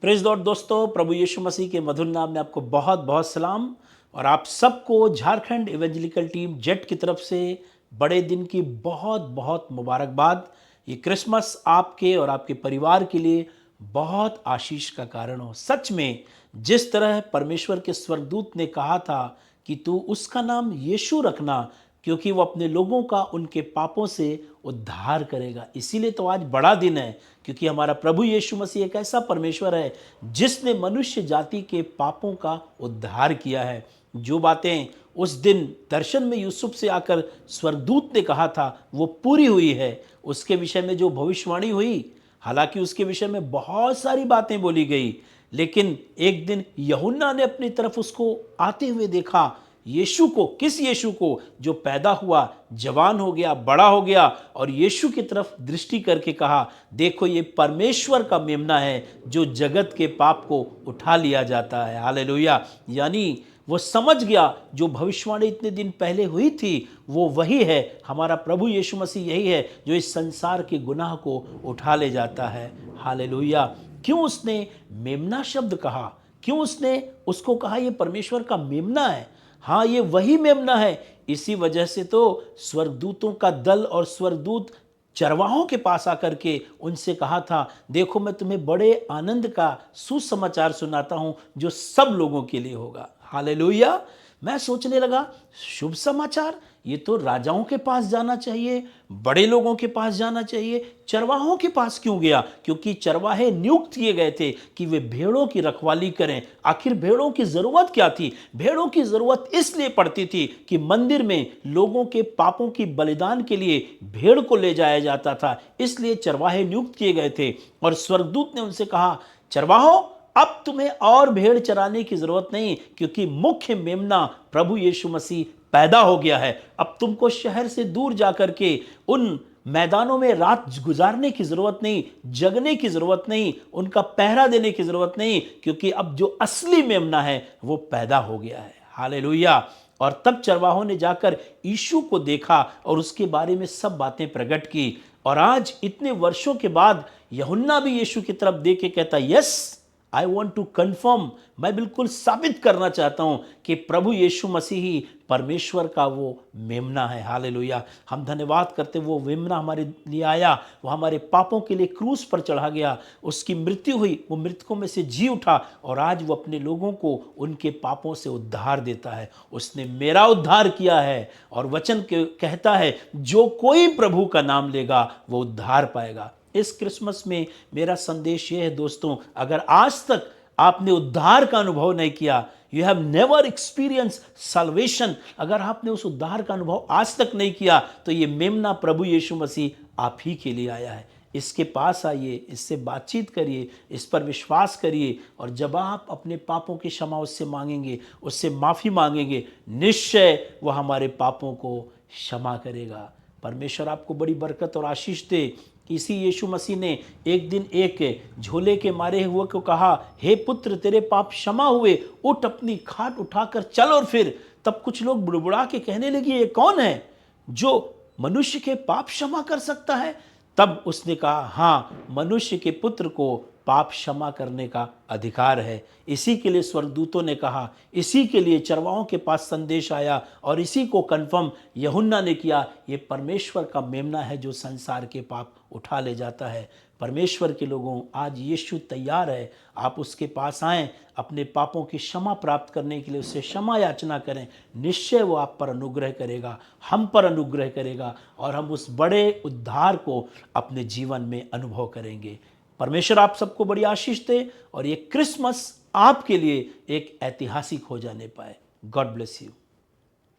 Praise Lord दोस्तों, प्रभु यीशु मसीह के मधुर नाम में आपको बहुत बहुत सलाम। और आप सबको झारखंड इवेंजेलिकल टीम जेट की तरफ से बड़े दिन की बहुत बहुत मुबारकबाद। ये क्रिसमस आपके और आपके परिवार के लिए बहुत आशीष का कारण हो। सच में जिस तरह परमेश्वर के स्वर्गदूत ने कहा था कि तू उसका नाम यीशु रखना, क्योंकि वो अपने लोगों का उनके पापों से उद्धार करेगा। इसीलिए तो आज बड़ा दिन है, क्योंकि हमारा प्रभु यीशु मसीह एक ऐसा परमेश्वर है जिसने मनुष्य जाति के पापों का उद्धार किया है। जो बातें उस दिन दर्शन में यूसुफ से आकर स्वर्गदूत ने कहा था वो पूरी हुई है। उसके विषय में जो भविष्यवाणी हुई, हालांकि उसके विषय में बहुत सारी बातें बोली गई, लेकिन एक दिन यूहन्ना ने अपनी तरफ उसको आते हुए देखा। यीशु को, किस यीशु को? जो पैदा हुआ, जवान हो गया, बड़ा हो गया, और यीशु की तरफ दृष्टि करके कहा, देखो ये परमेश्वर का मेमना है जो जगत के पाप को उठा लिया जाता है। हालेलुया। यानी वो समझ गया जो भविष्यवाणी इतने दिन पहले हुई थी वो वही है। हमारा प्रभु यीशु मसीह यही है जो इस संसार के गुनाह को उठा ले जाता है। हालेलुया। क्यों उसने मेमना शब्द कहा? क्यों उसने उसको कहा ये परमेश्वर का मेमना है? हाँ, ये वही मेमना है। इसी वजह से तो स्वर्गदूतों का दल और स्वर्गदूत चरवाहों के पास आकर के उनसे कहा था, देखो मैं तुम्हें बड़े आनंद का सुसमाचार सुनाता हूं जो सब लोगों के लिए होगा। हालेलुया। मैं सोचने लगा, शुभ समाचार? ये तो राजाओं के पास जाना चाहिए, बड़े लोगों के पास जाना चाहिए, चरवाहों के पास क्यों गया? क्योंकि चरवाहे नियुक्त किए गए थे कि वे भेड़ों की रखवाली करें। आखिर भेड़ों की जरूरत क्या थी? भेड़ों की जरूरत इसलिए पड़ती थी कि मंदिर में लोगों के पापों की बलिदान के लिए भेड़ को ले जाया जाता था, इसलिए चरवाहे नियुक्त किए गए थे। और स्वर्गदूत ने उनसे कहा, चरवाहों, अब तुम्हें और भेड़ चराने की जरूरत नहीं, क्योंकि मुख्य मेमना प्रभु यीशु मसीह पैदा हो गया है। अब तुमको शहर से दूर जाकर के उन मैदानों में रात गुजारने की जरूरत नहीं, जगने की जरूरत नहीं, उनका पहरा देने की जरूरत नहीं, क्योंकि अब जो असली मेमना है वो पैदा हो गया है। हालेलुया। और तब चरवाहों ने जाकर यीशु को देखा और उसके बारे में सब बातें प्रकट की। और आज इतने वर्षों के बाद यूहन्ना भी यीशु की तरफ देख के कहता, yes, I want to confirm, मैं बिल्कुल साबित करना चाहता हूं कि प्रभु यीशु मसीह ही परमेश्वर का वो मेमना है। हालेलुया। हम धन्यवाद करते, वो मेमना हमारे लिए आया, वो हमारे पापों के लिए क्रूस पर चढ़ा गया, उसकी मृत्यु हुई, वो मृतकों में से जी उठा, और आज वो अपने लोगों को उनके पापों से उद्धार देता है। उसने मेरा उद्धार किया है, और वचन कहता है जो कोई प्रभु का नाम लेगा वो उद्धार पाएगा। इस क्रिसमस में मेरा संदेश यह है दोस्तों, अगर आज तक आपने उद्धार का अनुभव नहीं किया, you have never experience salvation, अगर आपने उस उद्धार का अनुभव आज तक नहीं किया, तो ये मेमना प्रभु यीशु मसीह आप ही के लिए आया है। इसके पास आइए, इससे बातचीत करिए, इस पर विश्वास करिए, और जब आप अपने पापों की क्षमा उससे मांगेंगे, उससे माफ़ी मांगेंगे, निश्चय वह हमारे पापों को क्षमा करेगा। परमेश्वर आपको बड़ी बरकत और आशीष दे। इसी यीशु मसीह ने एक दिन एक झोले के मारे हुए को कहा, हे पुत्र, तेरे पाप क्षमा हुए, उठ अपनी खाट उठाकर चल और फिर। तब कुछ लोग बुड़बुड़ा के कहने लगे, ये कौन है जो मनुष्य के पाप क्षमा कर सकता है? तब उसने कहा, हाँ, मनुष्य के पुत्र को पाप क्षमा करने का अधिकार है। इसी के लिए स्वर्गदूतों ने कहा, इसी के लिए चरवाहों के पास संदेश आया, और इसी को कन्फर्म यूहन्ना ने किया, ये परमेश्वर का मेमना है जो संसार के पाप उठा ले जाता है। परमेश्वर के लोगों, आज यीशु तैयार है, आप उसके पास आएं, अपने पापों की क्षमा प्राप्त करने के लिए उससे क्षमा याचना करें। निश्चय वो आप पर अनुग्रह करेगा, हम पर अनुग्रह करेगा, और हम उस बड़े उद्धार को अपने जीवन में अनुभव करेंगे। परमेश्वर आप सबको बड़ी आशीष दे, और ये क्रिसमस आपके लिए एक ऐतिहासिक हो जाने पाए। God bless you.